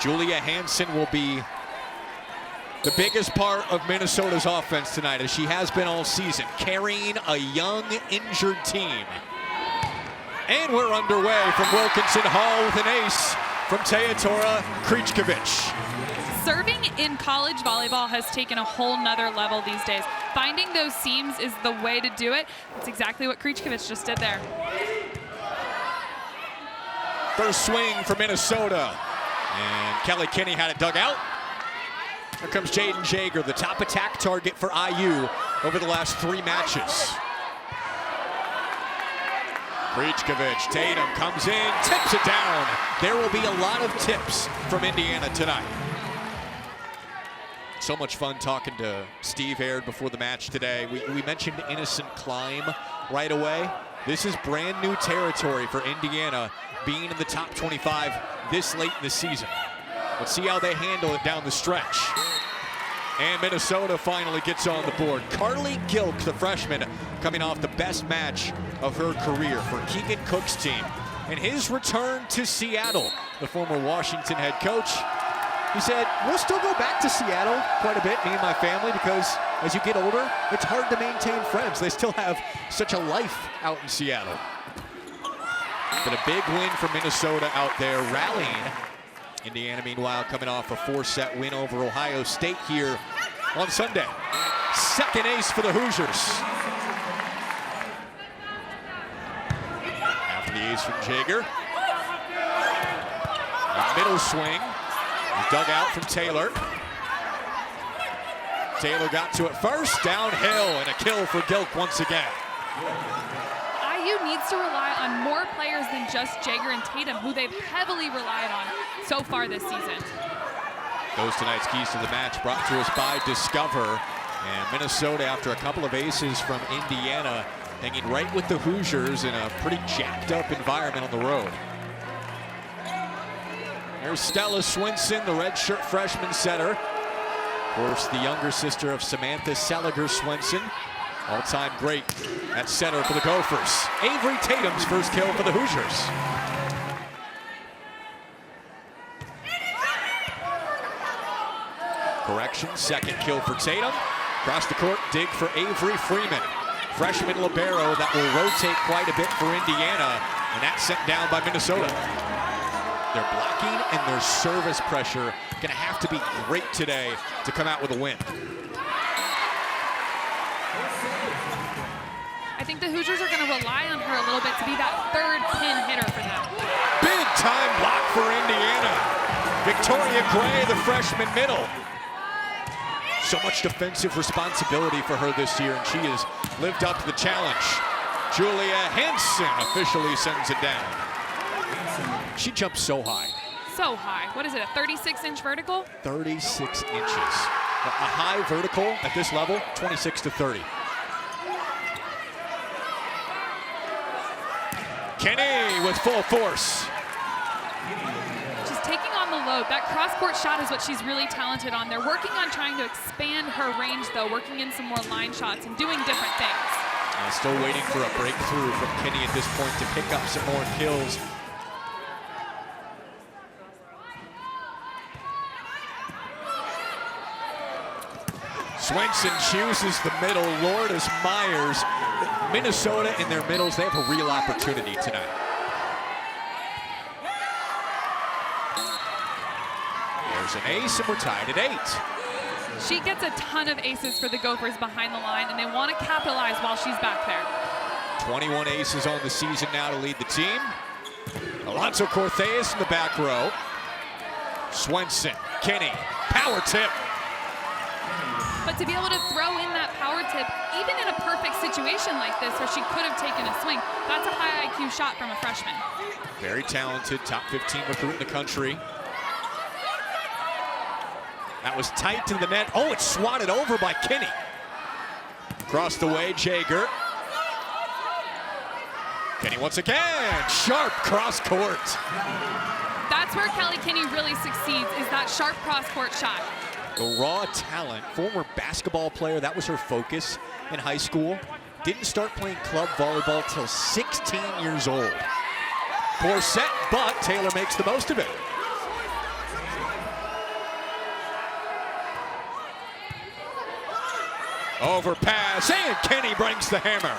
Julia Hansen will be the biggest part of Minnesota's offense tonight, as she has been all season, carrying a young, injured team. And we're underway from Wilkinson Hall with an ace from Teodora Krichkovic. Serving in college volleyball has taken a whole nother level these days. Finding those seams is the way to do it. That's exactly what Krichkovic just did there. First swing for Minnesota. And Kelly Kinney had it dug out. Here comes Jaden Jager, the top attack target for IU over the last 3 matches. Krichkovic, Tatum comes in, tips it down. There will be a lot of tips from Indiana tonight. So much fun talking to Steve Aird before the match today. We mentioned innocent climb right away. This is brand new territory for Indiana, being in the top 25 this late in the season. Let's see how they handle it down the stretch. And Minnesota finally gets on the board. Carly Gilk, the freshman, coming off the best match of her career for Keegan Cook's team. And his return to Seattle, the former Washington head coach, he said, we'll still go back to Seattle quite a bit, me and my family, because as you get older, it's hard to maintain friends. They still have such a life out in Seattle. But a big win for Minnesota out there, rallying. Indiana, meanwhile, coming off a 4-set win over Ohio State here on Sunday. Second ace for the Hoosiers. After the ace from Jager. A middle swing. Dug out from Taylor. Taylor got to it first, downhill, and a kill for Gilk once again. IU needs to rely on more players than just Jager and Tatum, who they've heavily relied on so far this season. Those tonight's keys to the match brought to us by Discover. And Minnesota, after a couple of aces from Indiana, hanging right with the Hoosiers in a pretty jacked up environment on the road. There's Stella Swenson, the redshirt freshman setter. Of course, the younger sister of Samantha Seliger Swenson. All-time great at setter for the Gophers. Avery Tatum's first kill for the Hoosiers. Correction, second kill for Tatum. Across the court, dig for Avery Freeman. Freshman libero that will rotate quite a bit for Indiana, and that's sent down by Minnesota. Their blocking and their service pressure gonna have to be great today to come out with a win. I think the Hoosiers are gonna rely on her a little bit to be that third pin hitter for them. Big time block for Indiana. Victoria Gray, the freshman middle. So much defensive responsibility for her this year, and she has lived up to the challenge. Julia Hansen officially sends it down. She jumps so high. So high. What is it, a 36-inch vertical? 36 inches. A high vertical at this level, 26 to 30. Kenny with full force. She's taking on the load. That cross-court shot is what she's really talented on. They're working on trying to expand her range, though, working in some more line shots and doing different things. And still waiting for a breakthrough from Kenny at this point to pick up some more kills. Swenson chooses the middle. Lourdes Myers. Minnesota in their middles, they have a real opportunity tonight. There's an ace, and we're tied at 8. She gets a ton of aces for the Gophers behind the line, and they want to capitalize while she's back there. 21 aces on the season now to lead the team. Alonso Cortez in the back row. Swenson, Kenny, power tip. But to be able to throw in that power tip, even in a perfect situation like this where she could have taken a swing, that's a high IQ shot from a freshman. Very talented, top 15 recruit in the country. That was tight to the net. Oh, it's swatted over by Kenny. Across the way, Jager. Kenny once again, sharp cross court. That's where Kelly Kinney really succeeds, is that sharp cross court shot. The raw talent, former basketball player, that was her focus in high school. Didn't start playing club volleyball till 16 years old. Poor set, but Taylor makes the most of it. Overpass, and Kenny brings the hammer.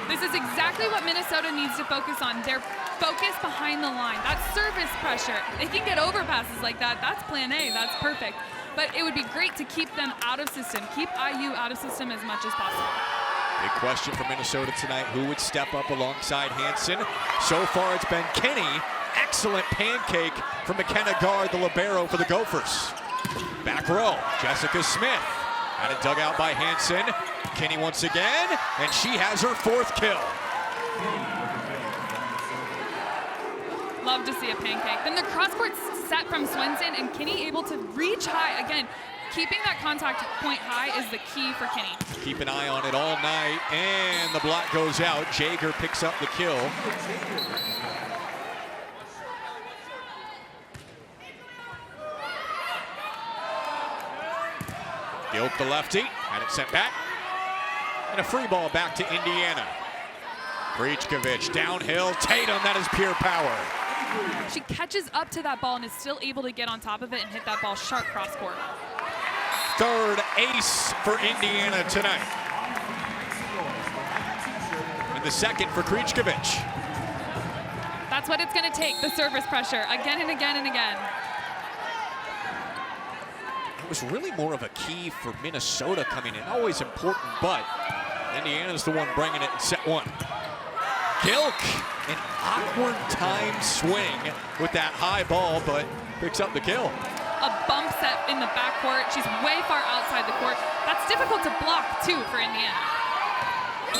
This is exactly what Minnesota needs to focus on. Their focus behind the line. That service pressure. They can get overpasses like that. That's plan A. That's perfect. But it would be great to keep them out of system. Keep IU out of system as much as possible. Big question for Minnesota tonight. Who would step up alongside Hansen? So far, it's been Kenny. Excellent pancake from McKenna Guard, the libero for the Gophers. Back row, Jessica Smith. Had it dug out by Hansen. Kenny once again, and she has her 4th kill. Love to see a pancake. Then the cross-court set from Swenson, and Kenny able to reach high. Again, keeping that contact point high is the key for Kenny. Keep an eye on it all night, and the block goes out. Jager picks up the kill. Gilt, the lefty, had it sent back. And a free ball back to Indiana. Krichkovich downhill. Tatum, that is pure power. She catches up to that ball and is still able to get on top of it and hit that ball sharp cross court. 3rd ace for Indiana tonight. And the 2nd for Krichkovich. That's what it's going to take, the service pressure, again and again and again. It was really more of a key for Minnesota coming in. Always important, but Indiana's the one bringing it in set 1. Gilk, an awkward time swing with that high ball, but picks up the kill. A bump set in the backcourt. She's way far outside the court. That's difficult to block, too, for Indiana.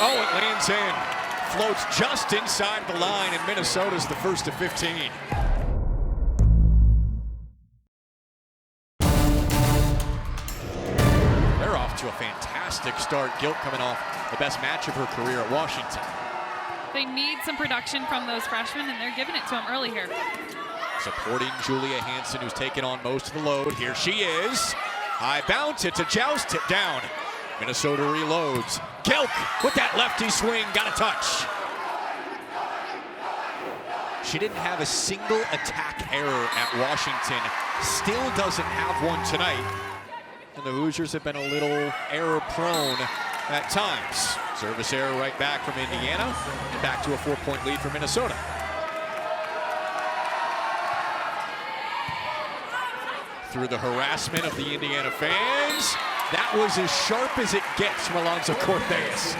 Oh, it lands in. Floats just inside the line, and Minnesota's the first to 15. To a fantastic start. Gilt coming off the best match of her career at Washington. They need some production from those freshmen, and they're giving it to them early here. Supporting Julia Hansen, who's taken on most of the load. Here she is. High bounce, it's a joust, it down. Minnesota reloads. Gilt with that lefty swing, got a touch. She didn't have a single attack error at Washington. Still doesn't have one tonight. And the Hoosiers have been a little error-prone at times. Service error right back from Indiana, and back to a 4-point lead for Minnesota. Through the harassment of the Indiana fans, that was as sharp as it gets from Alonso Cortez.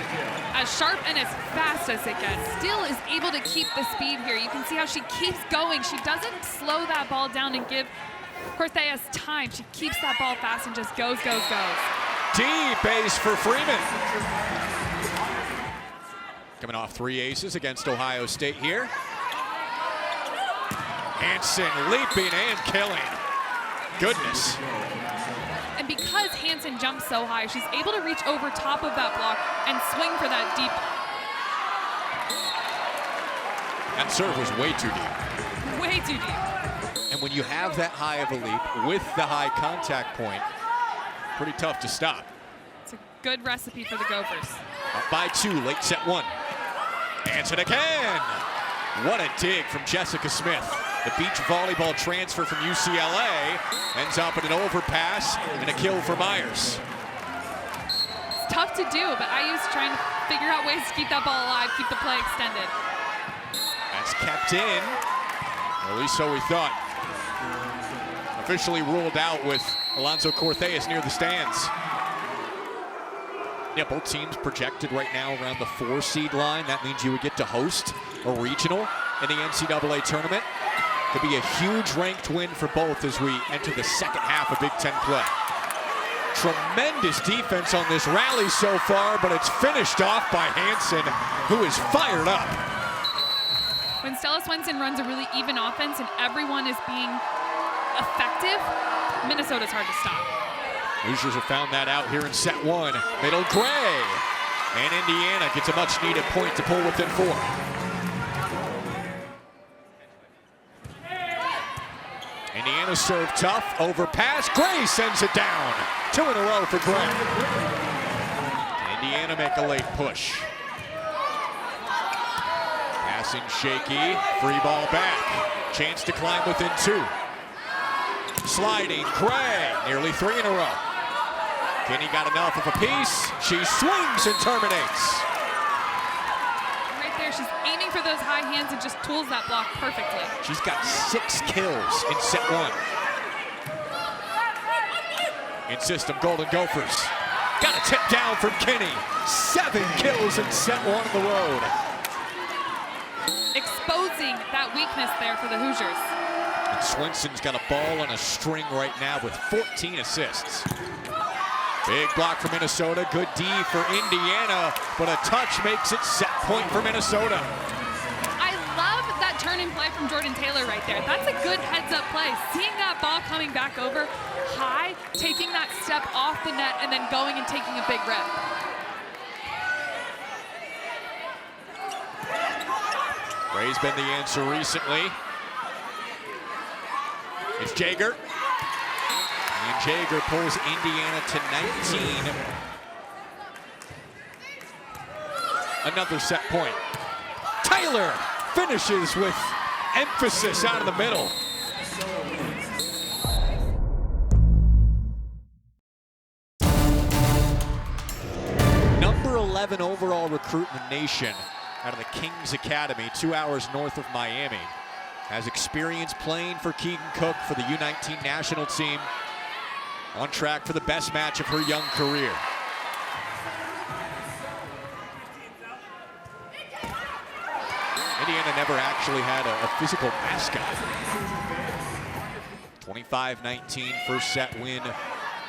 As sharp and as fast as it gets. Still is able to keep the speed here. You can see how she keeps going. She doesn't slow that ball down and give Cortez time. She keeps that ball fast and just goes, goes, goes. Deep ace for Freeman. Coming off 3 aces against Ohio State here. Hansen leaping and killing. Goodness. And because Hansen jumps so high, she's able to reach over top of that block and swing for that deep. That serve was way too deep. Way too deep. And when you have that high of a leap with the high contact point, pretty tough to stop. It's a good recipe for the Gophers. Up by 2, late set 1. Hansen again. What a dig from Jessica Smith. The beach volleyball transfer from UCLA ends up in an overpass and a kill for Myers. It's tough to do, but IU's trying to figure out ways to keep that ball alive, keep the play extended. That's kept in, or at least so we thought. Officially ruled out with Alonso Cortez near the stands. Yeah, both teams projected right now around the 4 seed line. That means you would get to host a regional in the NCAA tournament. Could be a huge ranked win for both as we enter the second half of Big Ten play. Tremendous defense on this rally so far, but it's finished off by Hansen, who is fired up. When Stella Swenson runs a really even offense and everyone is being effective, Minnesota's hard to stop. Hoosiers have found that out here in set 1. Middle Gray. And Indiana gets a much-needed point to pull within 4. Indiana serve tough, overpass. Gray sends it down. 2 in a row for Gray. Indiana make a late push. Passing shaky, free ball back. Chance to climb within 2. Sliding, Gray, nearly 3 in a row. Kinney got enough of a piece. She swings and terminates. Right there, she's aiming for those high hands and just tools that block perfectly. She's got 6 kills in set 1. In system, Golden Gophers. Got a tip down from Kinney. 7 kills in set 1 on the road. Exposing that weakness there for the Hoosiers. And Swenson's got a ball on a string right now with 14 assists. Big block for Minnesota. Good D for Indiana, but a touch makes it set point for Minnesota. I love that turn and play from Jordan Taylor right there. That's a good heads-up play. Seeing that ball coming back over high, taking that step off the net, and then going and taking a big rip. Ray's been the answer recently. It's Jaeger. And Jaeger pulls Indiana to 19. Another set point. Taylor finishes with emphasis out of the middle. Number 11 overall recruit in the nation out of the Kings Academy, 2 hours north of Miami. Has experience playing for Keegan Cook for the U19 national team. On track for the best match of her young career. Indiana never actually had a physical mascot. 25-19 first set win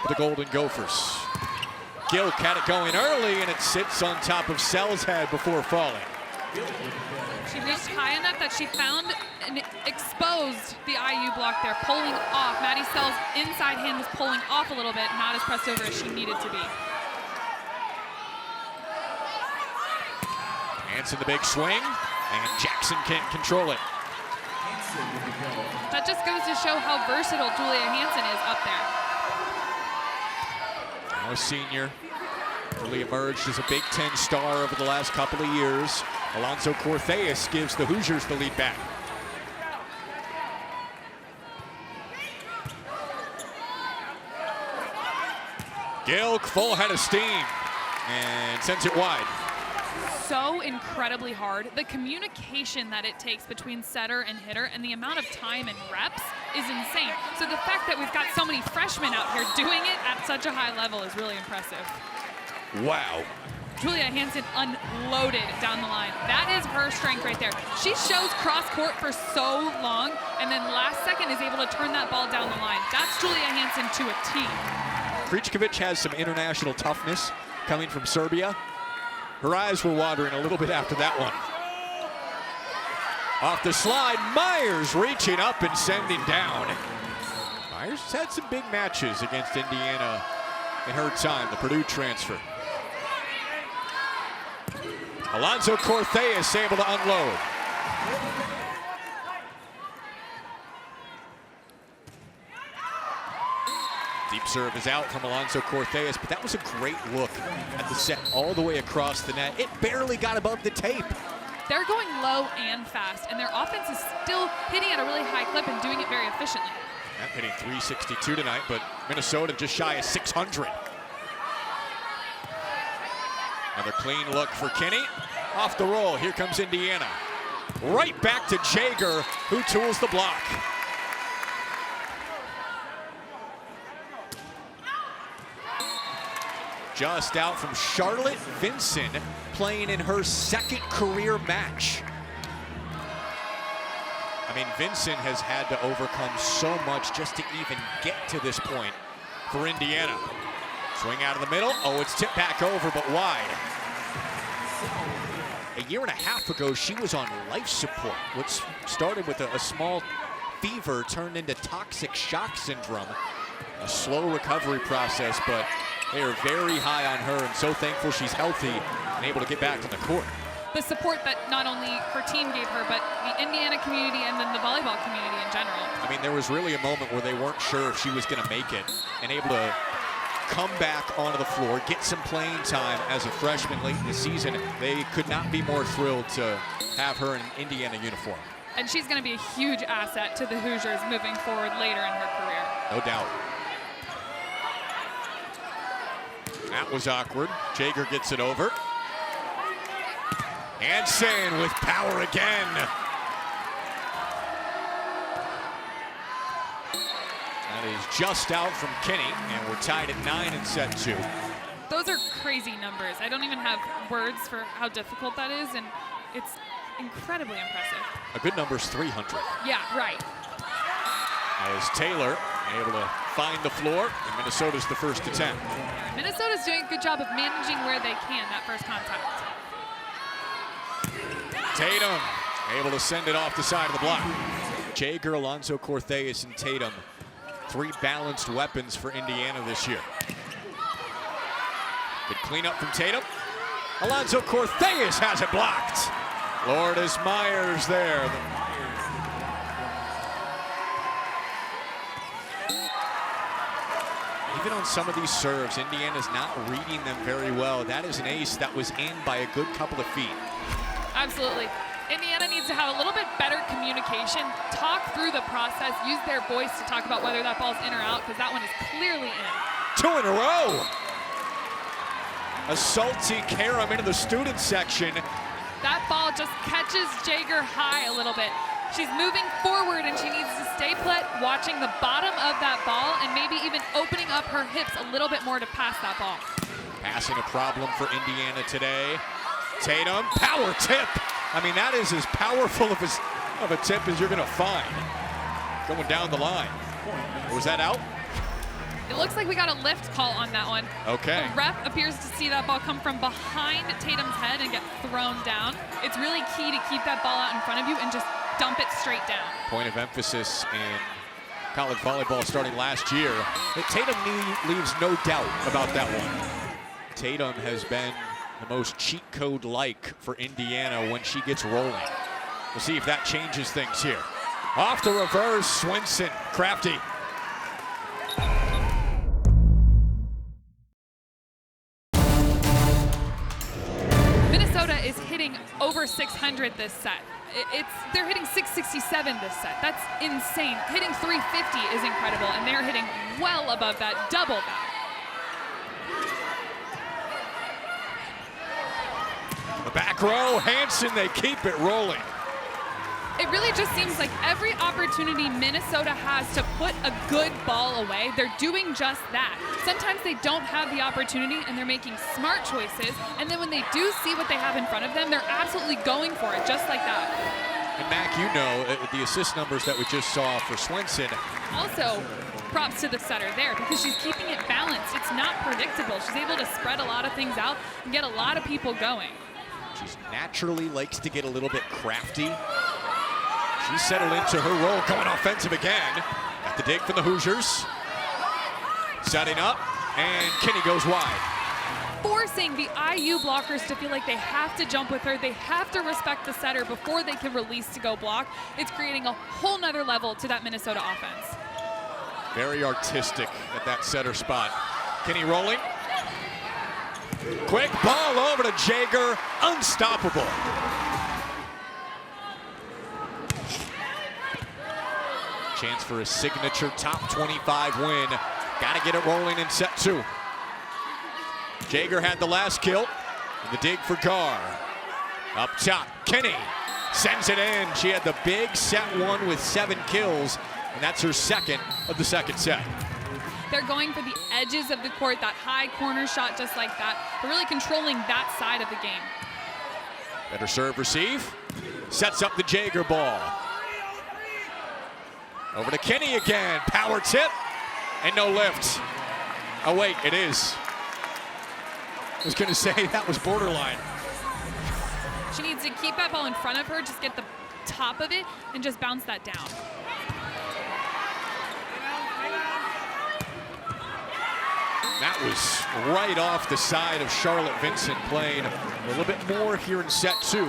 for the Golden Gophers. Gilk had it going early and it sits on top of Sell's head before falling. She reached high enough that she found and exposed the IU block there, pulling off. Maddie Sell's inside hand was pulling off a little bit, not as pressed over as she needed to be. Hanson the big swing, and Jackson can't control it. That just goes to show how versatile Julia Hanson is up there. Now a senior, really emerged as a Big Ten star over the last couple of years. Alonso Cortheas gives the Hoosiers the lead back. Gilk, full head of steam, and sends it wide. So incredibly hard. The communication that it takes between setter and hitter and the amount of time and reps is insane. So the fact that we've got so many freshmen out here doing it at such a high level is really impressive. Wow. Julia Hanson unloaded down the line. That is her strength right there. She shows cross court for so long and then last second is able to turn that ball down the line. That's Julia Hanson to a T. Kričković has some international toughness coming from Serbia. Her eyes were watering a little bit after that one. Off the slide, Myers reaching up and sending down. Myers has had some big matches against Indiana in her time, the Purdue transfer. Alonso Cortheas able to unload. Deep serve is out from Alonso Cortheas, but that was a great look at the set all the way across the net. It barely got above the tape. They're going low and fast, and their offense is still hitting at a really high clip and doing it very efficiently. Not hitting 362 tonight, but Minnesota just shy of 600. Another clean look for Kinney. Off the roll, here comes Indiana. Right back to Jaeger, who tools the block. Just out from Charlotte Vinson, playing in her second career match. I mean, Vinson has had to overcome so much just to even get to this point for Indiana. Swing out of the middle. Oh, it's tipped back over, but wide. A year and a half ago, she was on life support. What started with a small fever turned into toxic shock syndrome. A slow recovery process, but they are very high on her and so thankful she's healthy and able to get back on the court. The support that not only her team gave her, but the Indiana community and then the volleyball community in general. I mean, there was really a moment where they weren't sure if she was going to make it and able to come back onto the floor, get some playing time as a freshman late in the season. They could not be more thrilled to have her in an Indiana uniform. And she's going to be a huge asset to the Hoosiers moving forward later in her career. No doubt. That was awkward. Jaeger gets it over. Hansen with power again. That is just out from Kinney, and we're tied at 9 in set 2. Those are crazy numbers. I don't even have words for how difficult that is, and it's incredibly impressive. A good number is 300. Yeah, right. As Taylor able to find the floor, and Minnesota's the first to 10. Minnesota's doing a good job of managing where they can that first contact. Tatum able to send it off the side of the block. Jaeger, Alonzo Cortez, and Tatum, 3 balanced weapons for Indiana this year. Good cleanup from Tatum. Alonzo Cortez has it blocked. Lourdes Myers there. Even on some of these serves, Indiana's not reading them very well. That is an ace that was in by a good couple of feet. Absolutely. Indiana needs to have a little bit better communication, talk through the process, use their voice to talk about whether that ball's in or out, because that one is clearly in. 2 in a row. A salty carom into the student section. That ball just catches Jaeger high a little bit. She's moving forward and she needs to stay put, watching the bottom of that ball and maybe even opening up her hips a little bit more to pass that ball. Passing a problem for Indiana today. Tatum, power tip. I mean, that is as powerful of a tip as you're gonna find. Going down the line. Was that out? It looks like we got a lift call on that one. Okay. The ref appears to see that ball come from behind Tatum's head and get thrown down. It's really key to keep that ball out in front of you and just dump it straight down. Point of emphasis in college volleyball starting last year. Tatum leaves no doubt about that one. Tatum has been the most cheat code-like for Indiana when she gets rolling. We'll see if that changes things here. Off the reverse, Swenson, crafty. Minnesota is hitting over 600 this set. They're hitting 667 this set. That's insane. Hitting 350 is incredible, and they're hitting well above that, double that. The back row, Hansen, they keep it rolling. It really just seems like every opportunity Minnesota has to put a good ball away, they're doing just that. Sometimes they don't have the opportunity and they're making smart choices, and then when they do see what they have in front of them, they're absolutely going for it, just like that. And Mac, you know, the assist numbers that we just saw for Swenson. Also, props to the setter there because she's keeping it balanced. It's not predictable. She's able to spread a lot of things out and get a lot of people going. She naturally likes to get a little bit crafty. She's settled into her role, going offensive again. Got the dig from the Hoosiers. Setting up, and Kinney goes wide. Forcing the IU blockers to feel like they have to jump with her. They have to respect the setter before they can release to go block. It's creating a whole nother level to that Minnesota offense. Very artistic at that setter spot. Kinney rolling. Quick ball over to Jaeger, unstoppable. Chance for a signature top 25 win. Gotta get it rolling in set 2. Jaeger had the last kill. And the dig for Gar. Up top, Kinney sends it in. She had the big set 1 with 7 kills, and that's her second of the second set. They're going for the edges of the court, that high corner shot just like that. They're really controlling that side of the game. Better serve, receive. Sets up the Jaeger ball. Over to Kinney again. Power tip and no lift. Oh, wait, it is. I was going to say that was borderline. She needs to keep that ball in front of her, just get the top of it, and just bounce that down. That was right off the side of Charlotte Vincent, playing a little bit more here in set 2.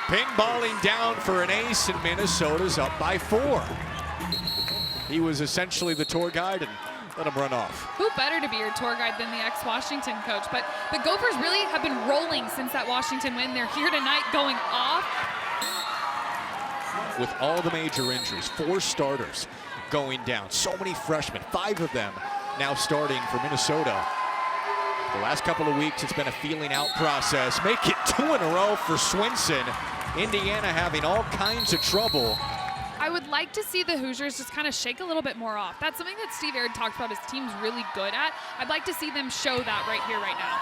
Pinballing down for an ace, and Minnesota's up by 4. He was essentially the tour guide and let him run off. Who better to be your tour guide than the ex-Washington coach? But the Gophers really have been rolling since that Washington win. They're here tonight going off. With all the major injuries, 4 starters going down. So many freshmen, 5 of them now starting for Minnesota. The last couple of weeks, it's been a feeling out process. Make it 2 in a row for Swenson. Indiana having all kinds of trouble. I would like to see the Hoosiers just kind of shake a little bit more off. That's something that Steve Aird talks about his team's really good at. I'd like to see them show that right here, right now.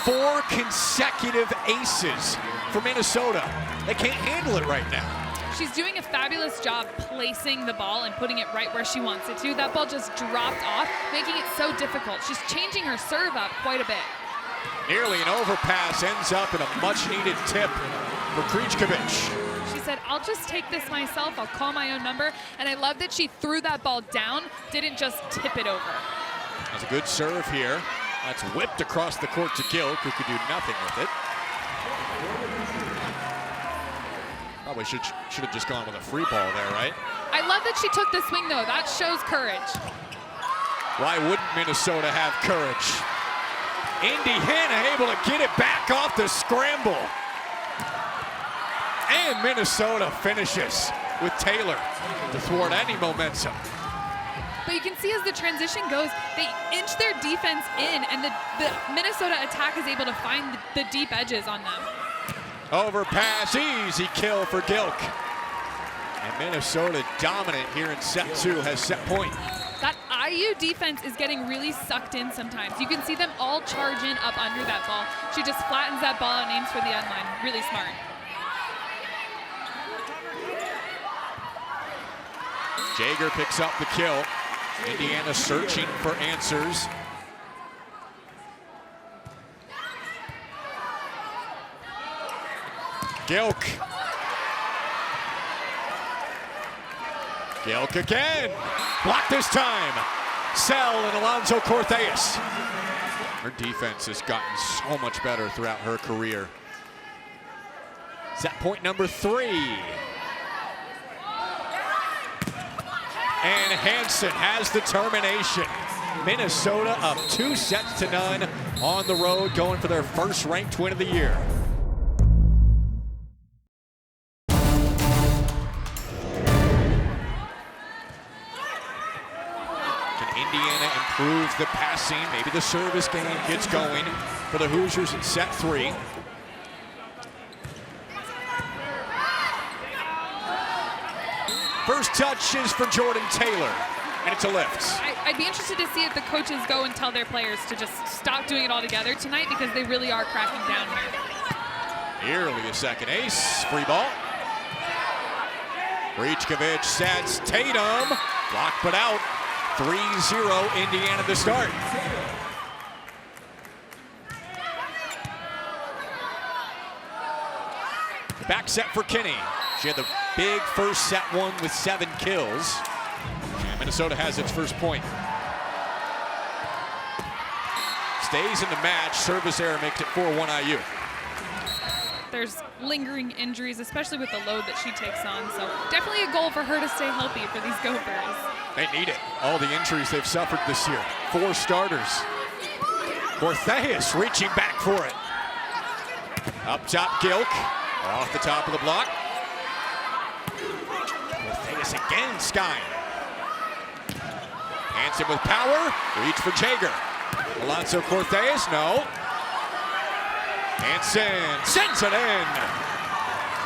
4 consecutive aces for Minnesota. They can't handle it right now. She's doing a fabulous job placing the ball and putting it right where she wants it to. That ball just dropped off, making it so difficult. She's changing her serve up quite a bit. Nearly an overpass, ends up in a much-needed tip for Krichkovic. She said, I'll just take this myself. I'll call my own number. And I love that she threw that ball down, didn't just tip it over. That's a good serve here. That's whipped across the court to Gilk, who could do nothing with it. Probably should have just gone with a free ball there, right? I love that she took the swing, though. That shows courage. Why wouldn't Minnesota have courage? Indiana able to get it back off the scramble. And Minnesota finishes with Taylor to thwart any momentum. But you can see as the transition goes, they inch their defense in, and the Minnesota attack is able to find the deep edges on them. Overpass, easy kill for Gilk. And Minnesota dominant here in set 2, has set point. That IU defense is getting really sucked in sometimes. You can see them all charge in up under that ball. She just flattens that ball and aims for the end line. Really smart. Jaeger picks up the kill. Indiana searching for answers. Gilk. Gilk again. Blocked this time. Sell and Alonso Cortez. Her defense has gotten so much better throughout her career. Set point number 3. And Hansen has the termination. Minnesota up 2-0 on the road, going for their first ranked win of the year. Can Indiana improve the passing? Maybe the service game gets going for the Hoosiers in set 3. First touch is for Jordan Taylor, and it's a lift. I'd be interested to see if the coaches go and tell their players to just stop doing it all together tonight, because they really are cracking down here. Nearly a second ace. Free ball. Krichkovic sets Tatum. Blocked but out. 3-0 Indiana to start. Back set for Kinney. She had the big first set one with 7 kills. And Minnesota has its first point. Stays in the match. Service error makes it 4-1 IU. There's lingering injuries, especially with the load that she takes on. So definitely a goal for her to stay healthy for these Gophers. They need it. All the injuries they've suffered this year. 4 starters. Cortez reaching back for it. Up top, Gilk. Off the top of the block. Cortez again, Skye. Hansen with power. Reach for Jaeger. Alonso Cortez, no. Hansen sends it in.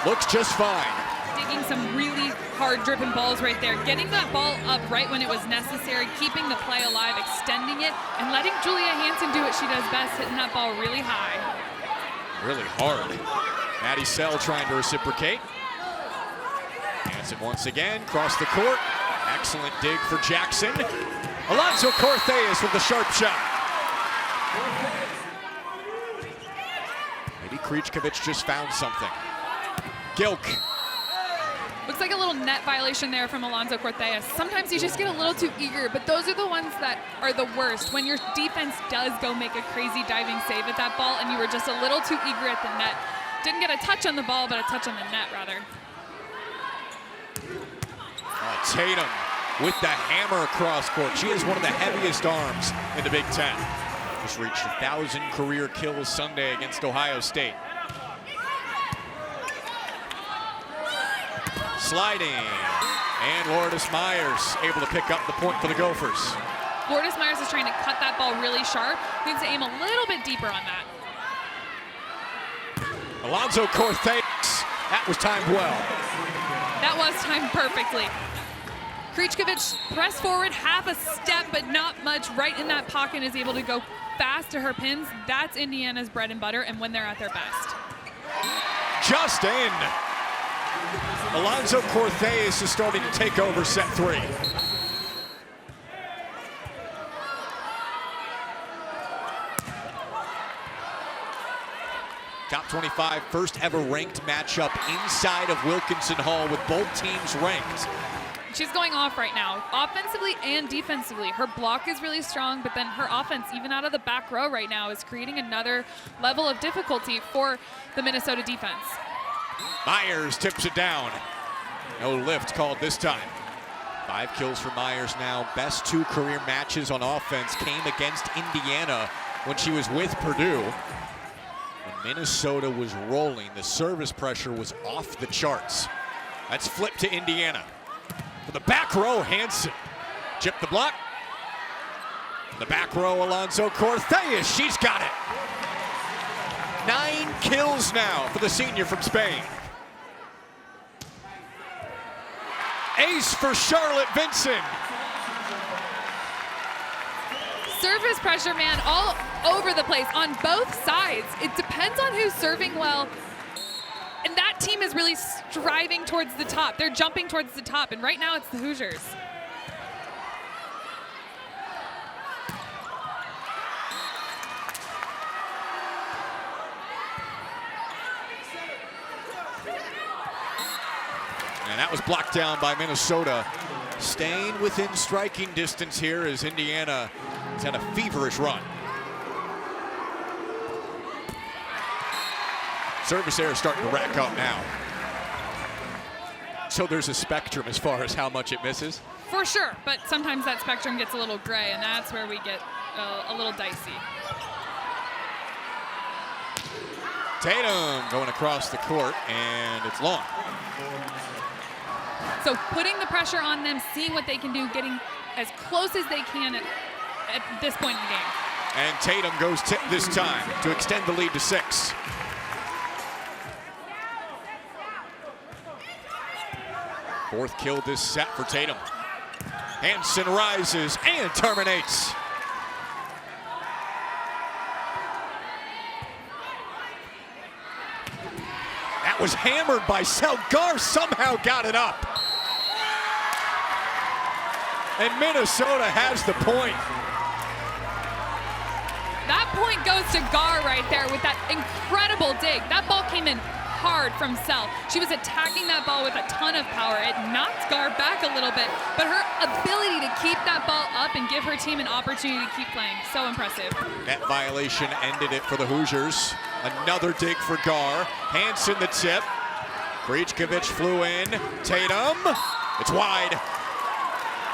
Looks just fine. Digging some really hard-driven balls right there. Getting that ball up right when it was necessary, keeping the play alive, extending it, and letting Julia Hansen do what she does best, hitting that ball really high. Really hard. Maddie Sell trying to reciprocate. Hansen once again, cross the court. Excellent dig for Jackson. Alonso Cortez with the sharp shot. Maybe Krichkovic just found something. Gilk. Looks like a little net violation there from Alonso Cortez. Sometimes you just get a little too eager, but those are the ones that are the worst. When your defense does go make a crazy diving save at that ball and you were just a little too eager at the net. Didn't get a touch on the ball, but a touch on the net, rather. Tatum with the hammer across court. She has one of the heaviest arms in the Big Ten. Just reached 1,000 career kills Sunday against Ohio State. sliding. And Lourdes Myers able to pick up the point for the Gophers. Lourdes Myers is trying to cut that ball really sharp. Needs to aim a little bit deeper on that. Alonzo Cortez, that was timed well. That was timed perfectly. Krichkovich pressed forward half a step, but not much, right in that pocket, is able to go fast to her pins. That's Indiana's bread and butter, and when they're at their best. Just in. Alonzo Cortez is starting to take over set 3. Top 25, first ever ranked matchup inside of Wilkinson Hall with both teams ranked. She's going off right now, offensively and defensively. Her block is really strong, but then her offense, even out of the back row right now, is creating another level of difficulty for the Minnesota defense. Myers tips it down. No lift called this time. 5 kills for Myers now. Best 2 career matches on offense came against Indiana when she was with Purdue. When Minnesota was rolling, the service pressure was off the charts. That's flipped to Indiana. For the back row, Hansen. Chip the block. The back row, Alonzo Cortez. She's got it. 9 kills now for the senior from Spain. Ace for Charlotte Vinson. Service pressure, man, all over the place on both sides. It depends on who's serving well. And that team is really striving towards the top. They're jumping towards the top, and right now it's the Hoosiers. And that was blocked down by Minnesota. Staying within striking distance here as Indiana has had a feverish run. Service error starting to rack up now. So there's a spectrum as far as how much it misses. For sure, but sometimes that spectrum gets a little gray, and that's where we get a little dicey. Tatum going across the court, and it's long. So putting the pressure on them, seeing what they can do, getting as close as they can at this point in the game. And Tatum goes tip this time to extend the lead to 6. Fourth kill this set for Tatum. Hansen rises and terminates. That was hammered by Selgar, somehow got it up. And Minnesota has the point. That point goes to Gar right there with that incredible dig. That ball came in hard from Sel. She was attacking that ball with a ton of power. It knocked Gar back a little bit, but her ability to keep that ball up and give her team an opportunity to keep playing, so impressive. Net violation ended it for the Hoosiers. Another dig for Gar. Hansen the tip. Krichkovich flew in. Tatum. It's wide.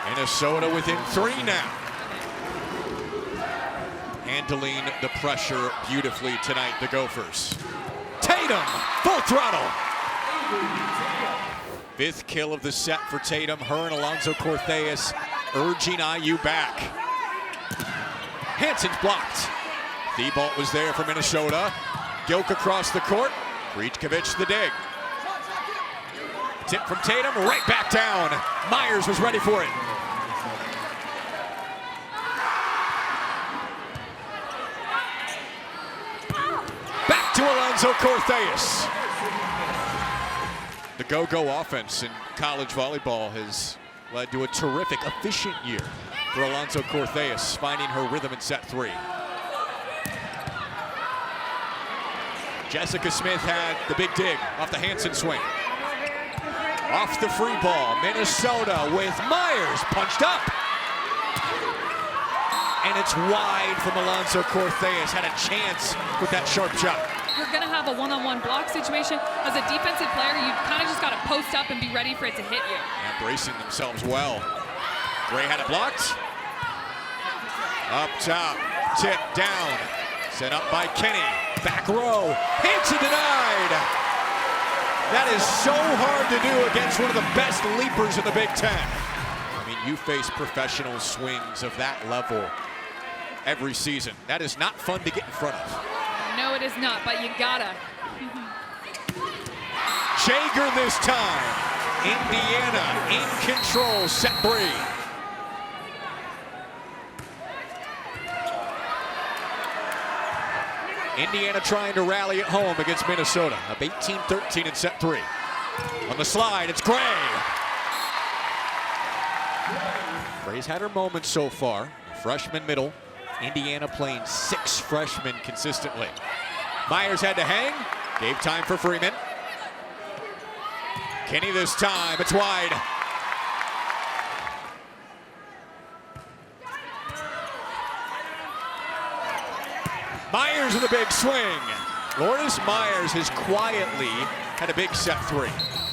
Minnesota within 3 now. Handling the pressure beautifully tonight, the Gophers. Tatum, full throttle. 5th kill of the set for Tatum. Her and Alonzo Cortez urging IU back. Hansen's blocked. Thibault was there for Minnesota. Gilk across the court. Krichkovich the dig. Tip from Tatum, right back down. Myers was ready for it. Back to Alonzo Cortez. The go-go offense in college volleyball has led to a terrific, efficient year for Alonzo Cortez, finding her rhythm in set 3. Jessica Smith had the big dig off the Hansen swing. Off the free ball, Minnesota with Myers punched up. And it's wide from Alonzo Cortez. Had a chance with that sharp shot. You're going to have a one-on-one block situation. As a defensive player, you kind of just got to post up and be ready for it to hit you. And bracing themselves well. Gray had it blocked. Up top, tip down. Set up by Kenny. Back row, Hansen denied. That is so hard to do against one of the best leapers in the Big Ten. I mean, you face professional swings of that level every season. That is not fun to get in front of. No, it is not, but you gotta. Jaeger this time. Indiana in control, set 3. Indiana trying to rally at home against Minnesota. Up 18-13 in set 3. On the slide, it's Gray. Gray's had her moments so far. Freshman middle. Indiana playing 6 freshmen consistently. Myers had to hang. Gave time for Freeman. Kenny this time, it's wide. Myers with a big swing. Lourdes Myers has quietly had a big set 3.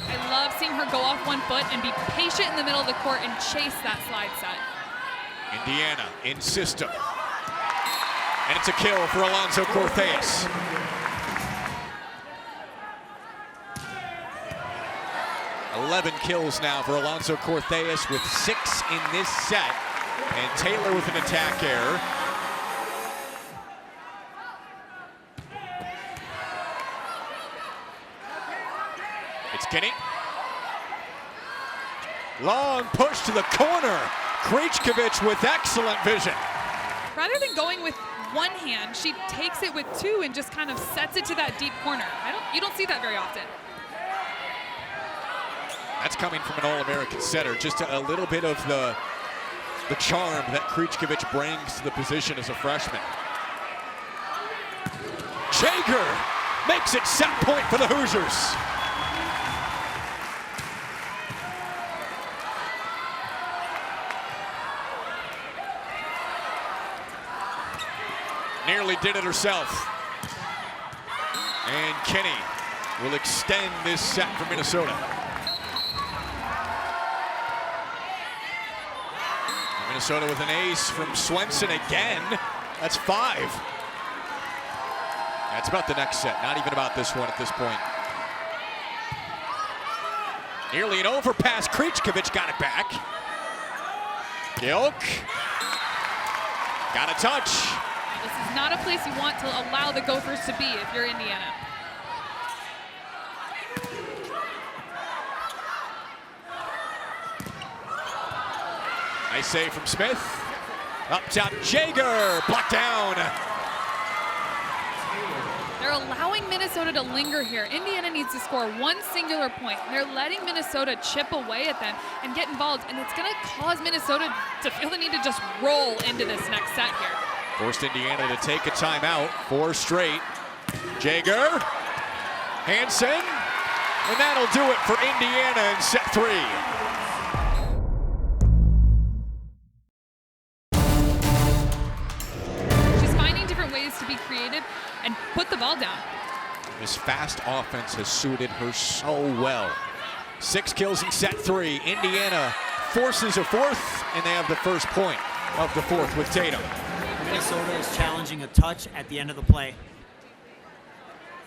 I love seeing her go off one foot and be patient in the middle of the court and chase that slide set. Indiana in system. And it's a kill for Alonso Cortez. $11 kills now for Alonso Cortez with 6 in this set. And Taylor with an attack error. It's Kenny. Long push to the corner. Krejcikovic with excellent vision. Rather than going with one hand, she takes it with 2 and just kind of sets it to that deep corner. You don't see that very often. That's coming from an All-American setter. Just a little bit of the charm that Krejcikovic brings to the position as a freshman. Jaeger makes it set point for the Hoosiers. Nearly did it herself. And Kenny will extend this set for Minnesota. Minnesota with an ace from Swenson again. That's 5. That's about the next set, not even about this one at this point. Nearly an overpass. Krejcikovic got it back. Gilk. Got a touch. This is not a place you want to allow the Gophers to be if you're Indiana. Nice save from Smith. Up top, Jaeger, blocked down. They're allowing Minnesota to linger here. Indiana needs to score 1 singular point. They're letting Minnesota chip away at them and get involved, and it's gonna cause Minnesota to feel the need to just roll into this next set here. Forced Indiana to take a timeout, 4 straight. Jaeger, Hansen, and that'll do it for Indiana in set 3. To be creative and put the ball down. This fast offense has suited her so well. 6 kills in set 3. Indiana forces a 4th, and they have the first point of the 4th with Tatum. Minnesota is challenging a touch at the end of the play.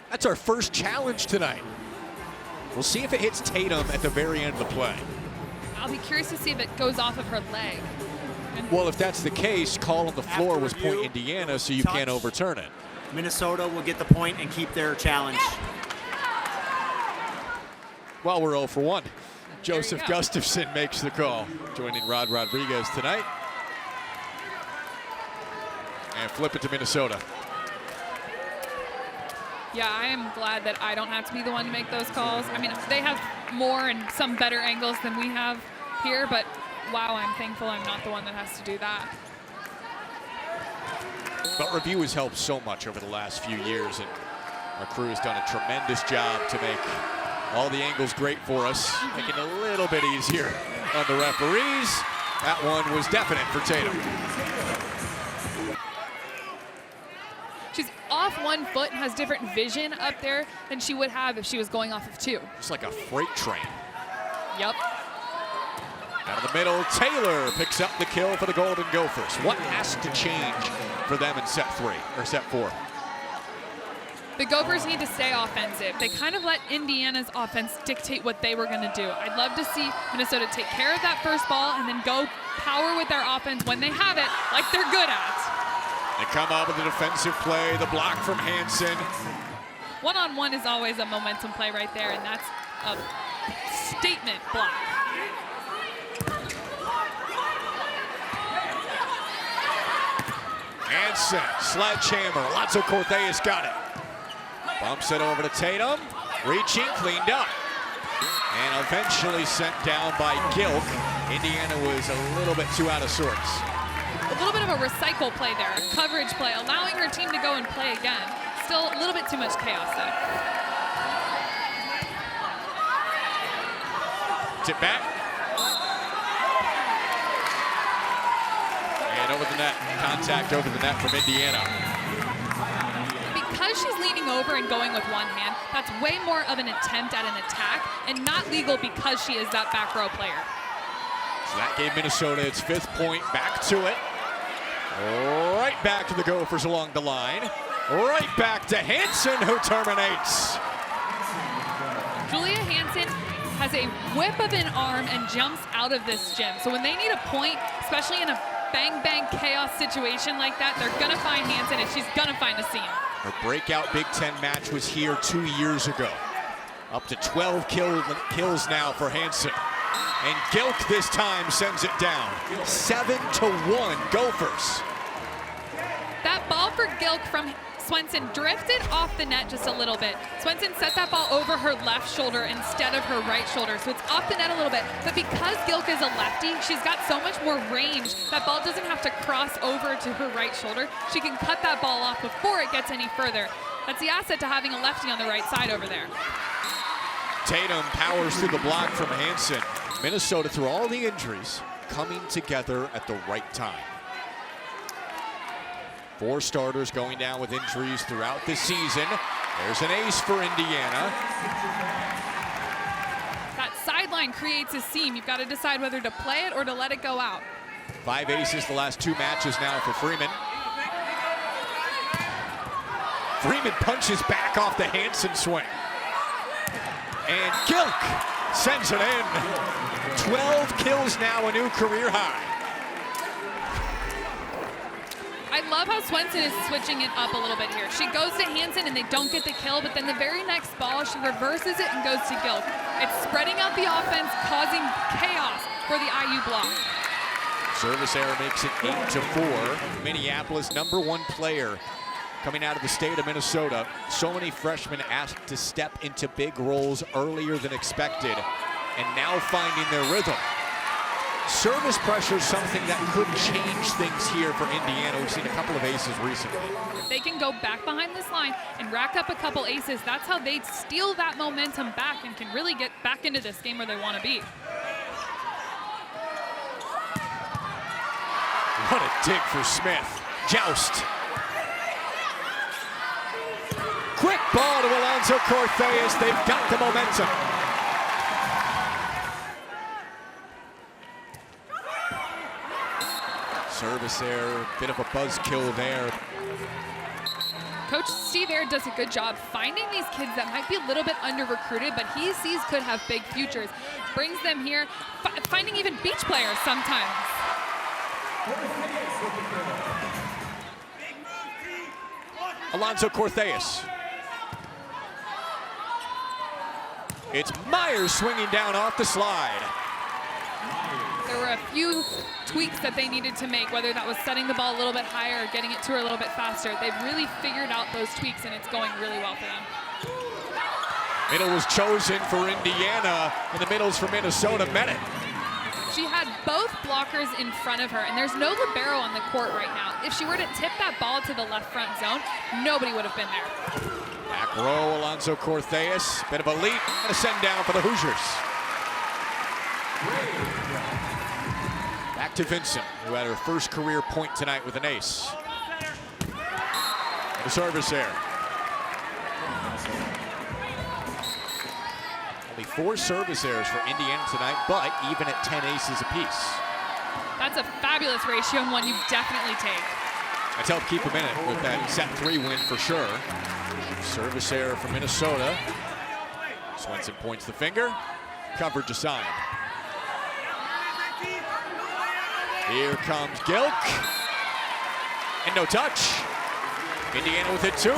That's our first challenge tonight. We'll see if it hits Tatum at the very end of the play. I'll be curious to see if it goes off of her leg. Well, if that's the case, call on the floor was point Indiana, so you can't overturn it. Minnesota will get the point and keep their challenge. Well, we're 0 for 1. Joseph Gustafson makes the call, joining Rod Rodriguez tonight. And flip it to Minnesota. Yeah, I am glad that I don't have to be the one to make those calls. I mean, they have more and some better angles than we have here, but wow, I'm thankful I'm not the one that has to do that. But review has helped so much over the last few years, and our crew has done a tremendous job to make all the angles great for us, making it a little bit easier on the referees. That one was definite for Tatum. She's off 1 foot and has different vision up there than she would have if she was going off of 2. It's like a freight train. Yep. Down in the middle, Taylor picks up the kill for the Golden Gophers. What has to change for them in set 3 or set 4? The Gophers need to stay offensive. They kind of let Indiana's offense dictate what they were going to do. I'd love to see Minnesota take care of that first ball and then go power with their offense when they have it, like they're good at. They come up with a defensive play, the block from Hansen. One-on-one is always a momentum play right there, and that's a statement block. Hansen, sledgehammer, Alonso Cortez got it. Bumps it over to Tatum, reaching, cleaned up. And eventually sent down by Gilk. Indiana was a little bit too out of sorts. A little bit of a recycle play there, a coverage play, allowing her team to go and play again. Still a little bit too much chaos there. Tip back. And over the net, contact over the net from Indiana. Because she's leaning over and going with one hand, that's way more of an attempt at an attack and not legal because she is that back row player. So that gave Minnesota its 5th point, back to it. Right back to the Gophers along the line. Right back to Hansen, who terminates. Julia Hansen has a whip of an arm and jumps out of this gym. So when they need a point, especially in a bang-bang chaos situation like that, they're gonna find Hansen and she's gonna find a seam. Her breakout Big Ten match was here 2 years ago. Up to 12 kills now for Hansen. And Gilk this time sends it down. 7-1 Gophers. That ball for Gilk from Swenson drifted off the net just a little bit. Swenson set that ball over her left shoulder instead of her right shoulder, so it's off the net a little bit. But because Gilk is a lefty, she's got so much more range. That ball doesn't have to cross over to her right shoulder. She can cut that ball off before it gets any further. That's the asset to having a lefty on the right side over there. Tatum powers through the block from Hansen. Minnesota, through all the injuries, coming together at the right time. 4 starters going down with injuries throughout the season. There's an ace for Indiana. That sideline creates a seam. You've got to decide whether to play it or to let it go out. 5 aces the last 2 matches now for Freeman. Freeman punches back off the Hansen swing. And Gilk sends it in. 12 kills now, a new career high. I love how Swenson is switching it up a little bit here. She goes to Hansen and they don't get the kill, but then the very next ball, she reverses it and goes to Gilk. It's spreading out the offense, causing chaos for the IU block. Service error makes it 8-4. Minneapolis, #1 player coming out of the state of Minnesota. So many freshmen asked to step into big roles earlier than expected, and now finding their rhythm. Service pressure is something that could change things here for Indiana. We've seen a couple of aces recently. If they can go back behind this line and rack up a couple aces, that's how they steal that momentum back and can really get back into this game where they want to be. What a dig for Smith. Joust. Quick ball to Alonso Cortez. They've got the momentum. Service error, bit of a buzzkill there. Coach Steve Air does a good job finding these kids that might be a little bit under-recruited, but he sees could have big futures. Brings them here, finding even beach players sometimes. Alonso Cortez. It's Myers swinging down off the slide. There were a few tweaks that they needed to make, whether that was setting the ball a little bit higher or getting it to her a little bit faster. They've really figured out those tweaks, and it's going really well for them. Middle was chosen for Indiana, and the middle's for Minnesota. Met it. She had both blockers in front of her, and there's no libero on the court right now. If she were to tip that ball to the left front zone, nobody would have been there. Back row, Alonso Cortez. Bit of a lead and a send down for the Hoosiers. Back to Vincent, who had her first career point tonight with an ace. And a service error. Only 4 service errors for Indiana tonight, but even at 10 aces apiece. That's a fabulous ratio and one you definitely take. That's helped keep them in it with that set 3 win for sure. Service error from Minnesota. Swenson points the finger. Coverage assigned. Here comes Gilk. And no touch. Indiana with it too.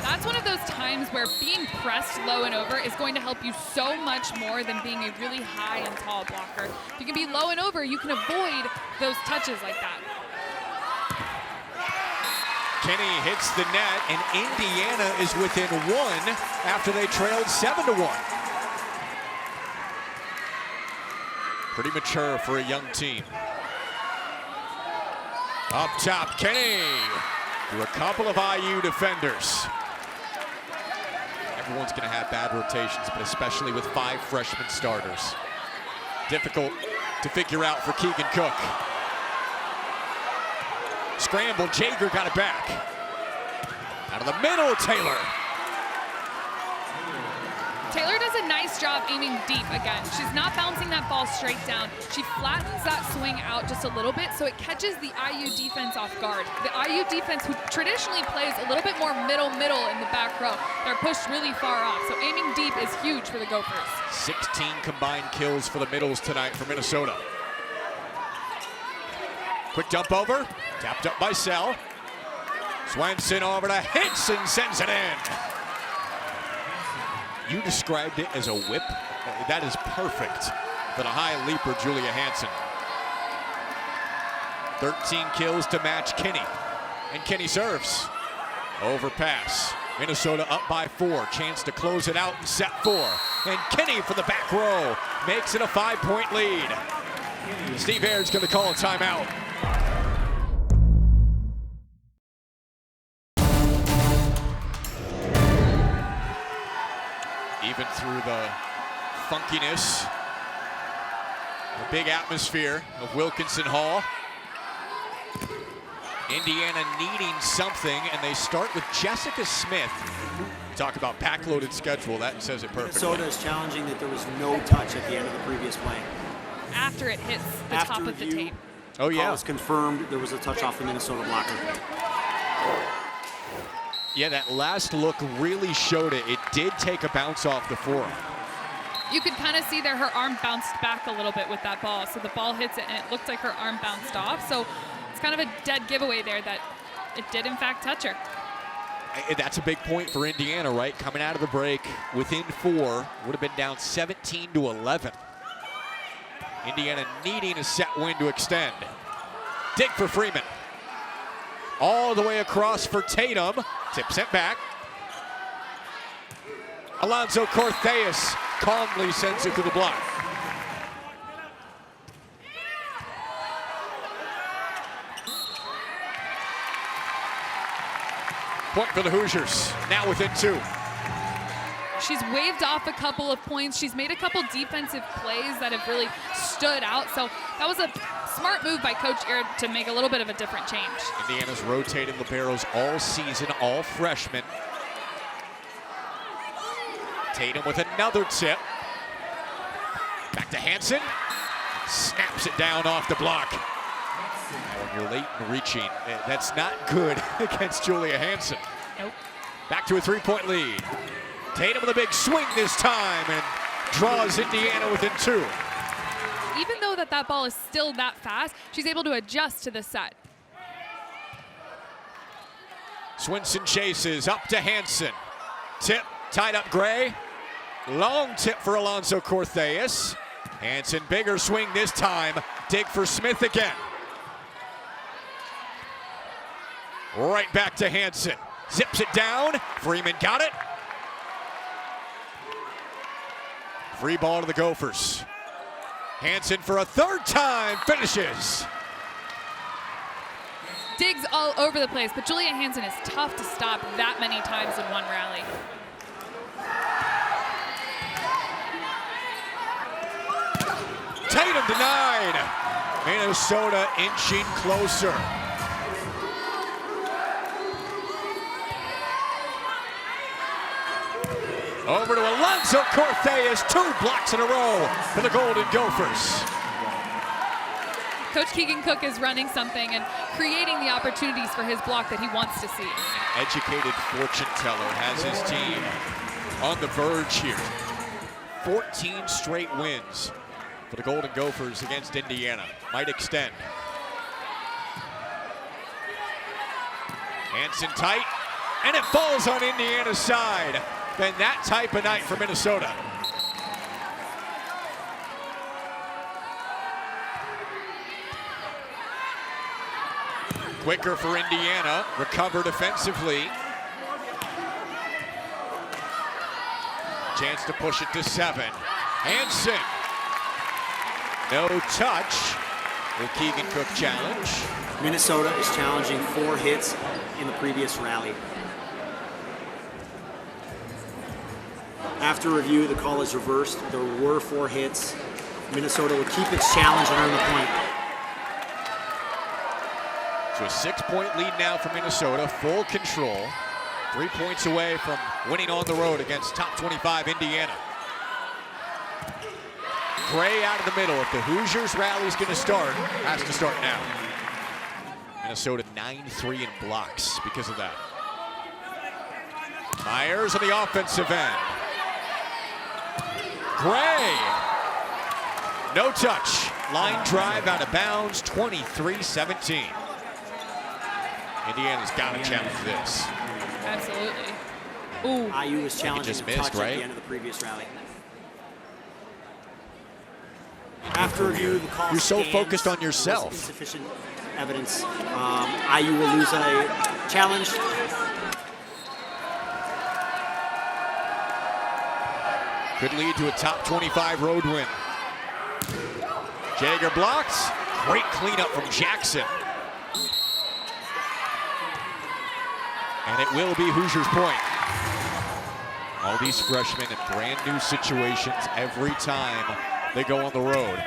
That's one of those times where being pressed low and over is going to help you so much more than being a really high and tall blocker. If you can be low and over, you can avoid those touches like that. Kenny hits the net, and Indiana is within 1 after they trailed 7-1. Pretty mature for a young team. Up top, Kenny through a couple of IU defenders. Everyone's going to have bad rotations, but especially with 5 freshman starters. Difficult to figure out for Keegan Cook. Scramble, Jager got it back. Out of the middle, Taylor. Taylor does a nice job aiming deep again. She's not bouncing that ball straight down. She flattens that swing out just a little bit so it catches the IU defense off guard. The IU defense, who traditionally plays a little bit more middle in the back row, they're pushed really far off. So aiming deep is huge for the Gophers. 16 combined kills for the middles tonight for Minnesota. Quick dump over, tapped up by Sell. Swenson over to Hicks and sends it in. You described it as a whip. That is perfect for the high leaper, Julia Hansen. 13 kills to match Kenny. And Kenny serves. Overpass. Minnesota up by 4. Chance to close it out in set 4. And Kenny for the back row makes it a 5-point lead. Steve Aird's going to call a timeout. Even through the funkiness, the big atmosphere of Wilkinson Hall, Indiana needing something, and they start with Jessica Smith. Talk about pack-loaded schedule, that says it perfectly. Minnesota is challenging that there was no touch at the end of the previous play. After it hits the top of the tape. Oh yeah. It was confirmed there was a touch off the Minnesota blocker. Yeah, that last look really showed it. It did take a bounce off the forearm. You could kind of see there her arm bounced back a little bit with that ball. So the ball hits it and it looked like her arm bounced off. So it's kind of a dead giveaway there that it did in fact touch her. That's a big point for Indiana, right? Coming out of the break within 4, would have been down 17-11. Indiana needing a set win to extend. Dig for Freeman. All the way across for Tatum. Tip sent back. Alonzo Cortheus calmly sends it to the block. Point for the Hoosiers, now within 2. She's waved off a couple of points. She's made a couple defensive plays that have really stood out. So that was a smart move by Coach Aird to make a little bit of a different change. Indiana's rotated liberos all season, all freshmen. Tatum with another tip. Back to Hansen. Snaps it down off the block. When you're late in reaching, that's not good against Julia Hansen. Nope. Back to a 3-point lead. Tatum with a big swing this time and draws Indiana within 2. Even though that ball is still that fast, she's able to adjust to the set. Swenson chases up to Hansen. Tip, tied up Gray. Long tip for Alonzo Cortheus. Hansen, bigger swing this time. Dig for Smith again. Right back to Hansen. Zips it down. Freeman got it. Free ball to the Gophers. Hansen for a 3rd time finishes. Digs all over the place, but Julia Hansen is tough to stop that many times in one rally. Tatum denied. Minnesota inching closer. Over to Alonzo Cortheus, 2 blocks in a row for the Golden Gophers. Coach Keegan Cook is running something and creating the opportunities for his block that he wants to see. An educated fortune teller has his team on the verge here. 14 straight wins for the Golden Gophers against Indiana. Might extend. Hansen tight, and it falls on Indiana's side. Been that type of night for Minnesota. Quicker for Indiana, recovered offensively. Chance to push it to 7. Hansen, no touch. The Keegan Cook challenge. Minnesota is challenging 4 hits in the previous rally. After review, the call is reversed. There were 4 hits. Minnesota will keep its challenge and earn the point. So a 6-point lead now for Minnesota, full control. 3 points away from winning on the road against top 25 Indiana. Gray out of the middle. If the Hoosiers rally is going to start, has to start now. Minnesota 9-3 in blocks because of that. Myers on the offensive end. Gray, no touch. Line drive out of bounds, 23-17. Indiana's got to challenge this. Absolutely. Ooh. IU was challenging just a missed, touch right? at the end of the previous rally. After review, the call You're so stands. focused on There was yourself. insufficient evidence. IU will lose a challenge. Could lead to a top 25 road win. Jager blocks. Great cleanup from Jackson. And it will be Hoosiers' point. All these freshmen in brand new situations every time they go on the road.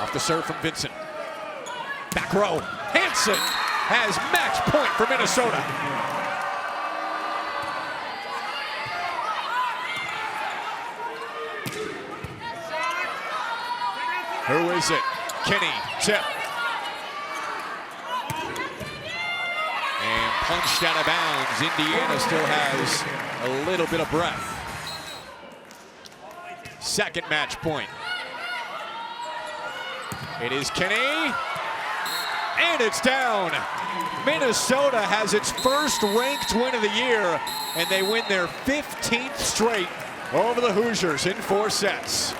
Off the serve from Vincent. Back row. Hansen has match point for Minnesota. Who is it? Kenny, tip. And punched out of bounds. Indiana still has a little bit of breath. Second match point. It is Kenny, and it's down. Minnesota has its first ranked win of the year, and they win their 15th straight over the Hoosiers in 4 sets.